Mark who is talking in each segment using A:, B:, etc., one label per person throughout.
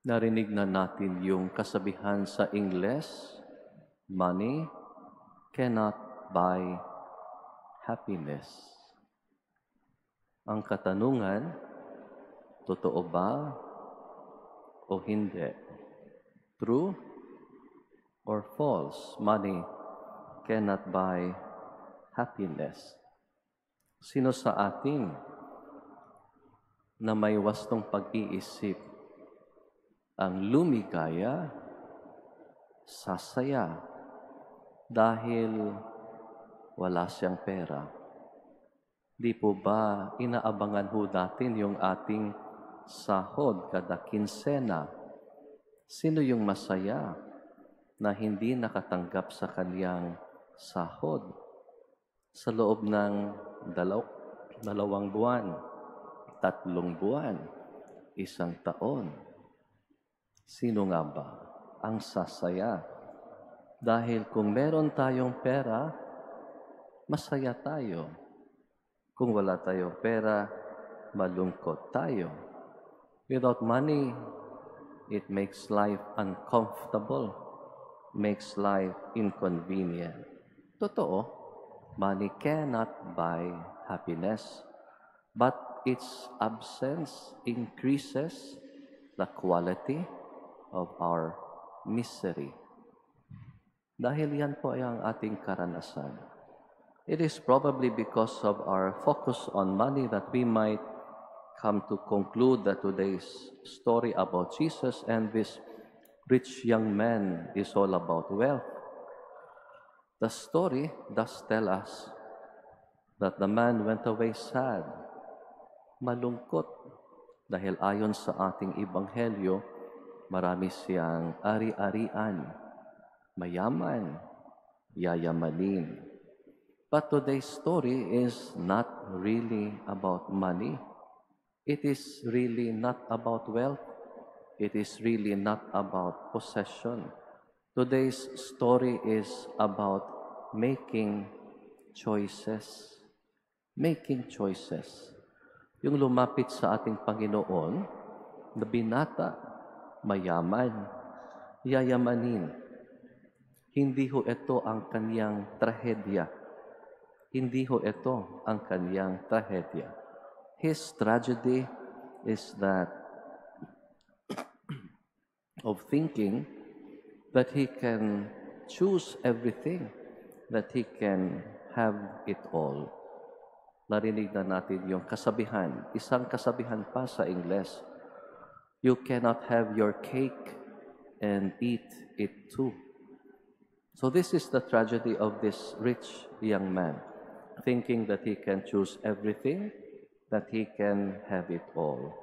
A: Narinig na natin yung kasabihan sa Ingles, money cannot buy happiness. Ang katanungan, totoo ba o hindi? True or false? Money cannot buy happiness. Sino sa atin na may wastong pag-iisip ang lumigaya, sasaya, dahil wala siyang pera? Di po ba inaabangan ho natin yung ating sahod kada kinsena? Sino yung masaya na hindi nakatanggap sa kaniyang sahod sa loob ng 2 buwan, 3 buwan, 1 taon? Sino nga ba ang sasaya? Dahil kung meron tayong pera, masaya tayo. Kung wala tayong pera, malungkot tayo. Without money, it makes life uncomfortable, makes life inconvenient. Totoo, money cannot buy happiness, but its absence increases the quality of our misery. Dahil yan po ay ang ating karanasan. It is probably because of our focus on money that we might come to conclude that today's story about Jesus and this rich young man is all about wealth. The story does tell us that the man went away sad, malungkot, dahil ayon sa ating ebanghelyo, marami siyang ari-arian, mayaman, yayamanin. But today's story is not really about money. It is really not about wealth. It is really not about possession. Today's story is about making choices. Making choices. Yung lumapit sa ating Panginoon, na binata, mayaman, yayamanin. Hindi ho ito ang kaniyang trahedya. Hindi ho ito ang kaniyang trahedya. His tragedy is that of thinking that he can choose everything, that he can have it all. Narinig na natin yung kasabihan. Isang kasabihan pa sa Ingles, you cannot have your cake and eat it too. So this is the tragedy of this rich young man, thinking that he can choose everything, that he can have it all.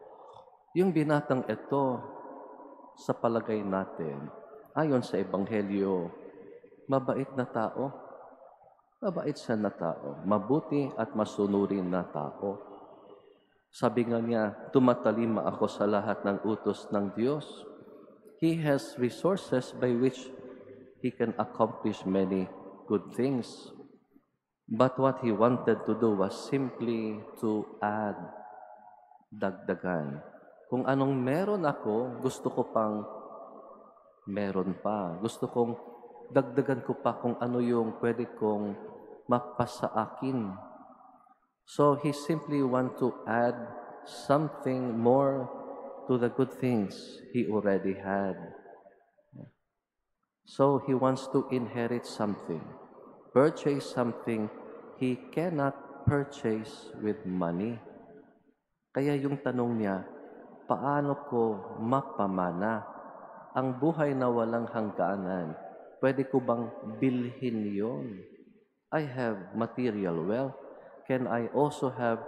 A: Yung binatang ito, sa palagay natin, ayon sa Ebanghelyo, mabait na tao. Mabait siya na tao, mabuti at masunurin na tao. Sabi nga niya, tumatalima ako sa lahat ng utos ng Diyos. He has resources by which he can accomplish many good things. But what he wanted to do was simply to add, dagdagan. Kung anong meron ako, gusto ko pang meron pa. Gusto kong dagdagan ko pa kung ano yung pwede kong mapasa akin. So he simply want to add something more to the good things he already had. So he wants to inherit something, purchase something he cannot purchase with money. Kaya yung tanong niya, paano ko mapamana ang buhay na walang hangganan? Pwede ko bang bilhin yon? I have material wealth. Can I also have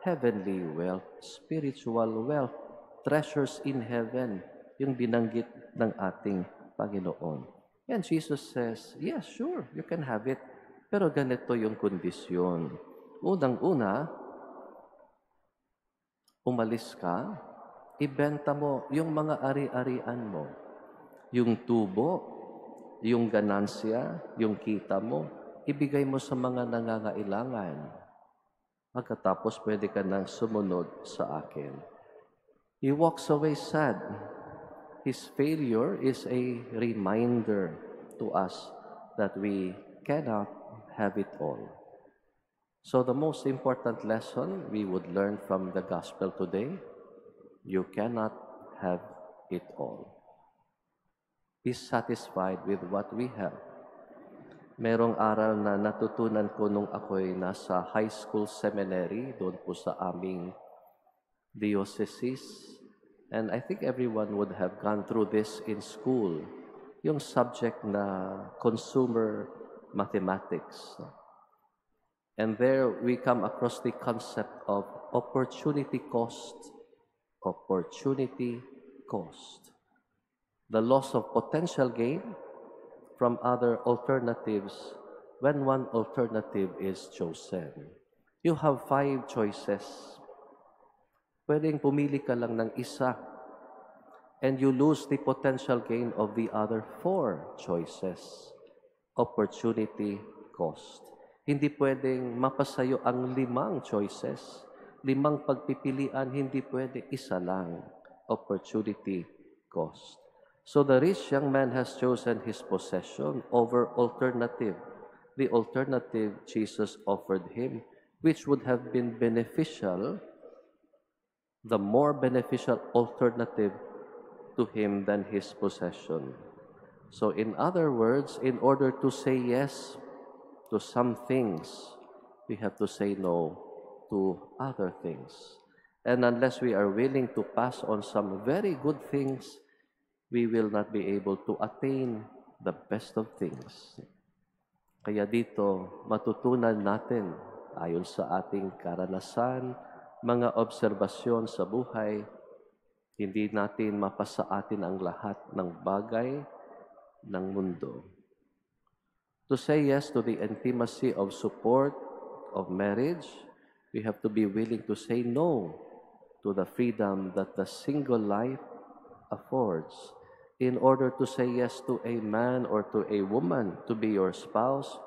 A: heavenly wealth, spiritual wealth, treasures in heaven, yung binanggit ng ating Panginoon? And Jesus says, yes, sure, you can have it. Pero ganito yung kondisyon. Unang-una, umalis ka, ibenta mo yung mga ari-arian mo. Yung tubo, yung ganansya, yung kita mo, ibigay mo sa mga nangangailangan. Pagkatapos, pwede ka nang sumunod sa akin. He walks away sad. his failure is a reminder to us that we cannot have it all. So the most important lesson we would learn from the gospel today, you cannot have it all. Be satisfied with what we have. Merong aral na natutunan ko nung ako'y nasa high school seminary, doon po sa aming diocese. And I think everyone would have gone through this in school. Yung subject na consumer mathematics. And there we come across the concept of opportunity cost. Opportunity cost. The loss of potential gain from other alternatives when one alternative is chosen. You have 5 choices. Pwedeng pumili ka lang ng isa and you lose the potential gain of the other 4 choices. Opportunity cost. Hindi pwedeng mapasayo ang 5 choices. 5 pagpipilian, hindi pwede, isa lang. Opportunity cost. So the rich young man has chosen his possession over alternative. The alternative Jesus offered him, which would have been beneficial, the more beneficial alternative to him than his possession. So in other words, in order to say yes to some things, we have to say no to other things. And unless we are willing to pass on some very good things, we will not be able to attain the best of things. Kaya dito, matutunan natin, ayon sa ating karanasan, mga obserbasyon sa buhay, hindi natin mapasa atin ang lahat ng bagay ng mundo. To say yes to the intimacy of support of marriage, we have to be willing to say no to the freedom that the single life affords. In order to say yes to a man or to a woman to be your spouse,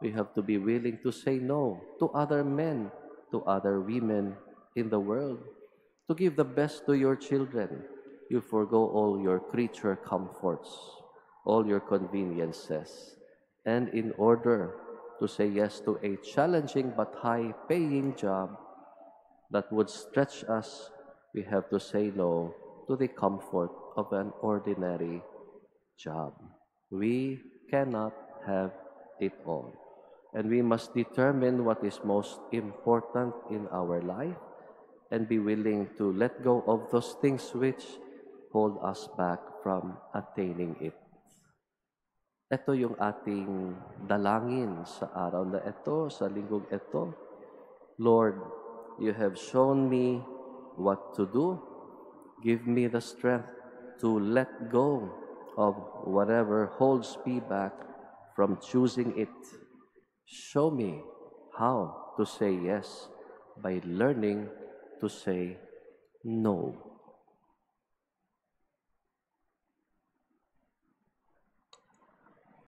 A: we have to be willing to say no to other men, to other women in the world. To give the best to your children, you forgo all your creature comforts, all your conveniences. And in order to say yes to a challenging but high-paying job that would stretch us, we have to say no to the comfort of an ordinary job. We cannot have it all. And we must determine what is most important in our life and be willing to let go of those things which hold us back from attaining it. Ito yung ating dalangin sa araw na ito, sa linggong ito. Lord, you have shown me what to do. Give me the strength to let go of whatever holds me back from choosing it. Show me how to say yes by learning to say no.